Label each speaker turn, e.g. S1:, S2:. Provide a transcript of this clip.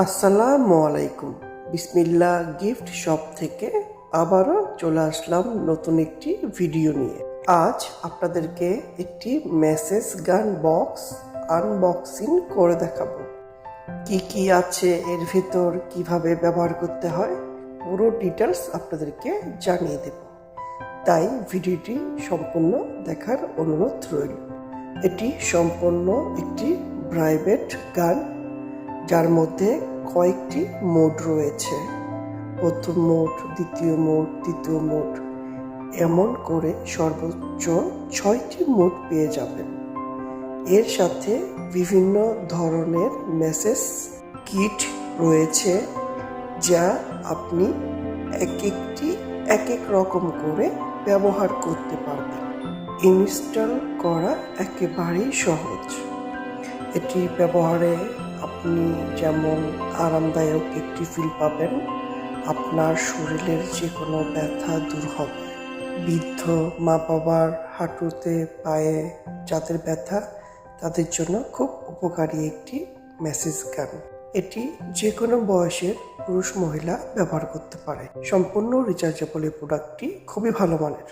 S1: আসসালামু আলাইকুম। বিসমিল্লাহ গিফট শপ থেকে আবারও চলে আসলাম নতুন একটি ভিডিও নিয়ে। আজ আপনাদেরকে একটি মেসেজ গান বক্স আনবক্সিং করে দেখাবো। কি কি আছে এর ভিতর, কিভাবে ব্যবহার করতে হয়, পুরো ডিটেলস আপনাদেরকে জানিয়ে দেব। তাই ভিডিওটি সম্পূর্ণ দেখার অনুরোধ রইল। এটি সম্পূর্ণ একটি প্রাইভেট গান, যার মধ্যে কয়েকটি মোড রয়েছে। প্রথম মোড, দ্বিতীয় মোড, তৃতীয় মোড, এমন করে সর্বোচ্চ 6টি মোড পেয়ে যাবেন। এর সাথে বিভিন্ন ধরনের মেসেজ কিট রয়েছে, যা আপনি এক এক রকম করে ব্যবহার করতে পারবেন। ইনস্টল করা একেবারেই সহজ। এটি ব্যবহারে আপনি যেমন আরামদায়ক একটি ফিল পাবেন, আপনার শরীরের যে কোনো ব্যথা দূর হবে। বৃদ্ধ মা বাবার হাঁটুতে, পায়ে যাদের ব্যথা, তাদের জন্য খুব উপকারী একটি মেসেজ গান। এটি যে কোনো বয়সের পুরুষ মহিলা ব্যবহার করতে পারে। সম্পূর্ণ রিচার্জেবল এই প্রোডাক্টটি খুবই ভালো মানের।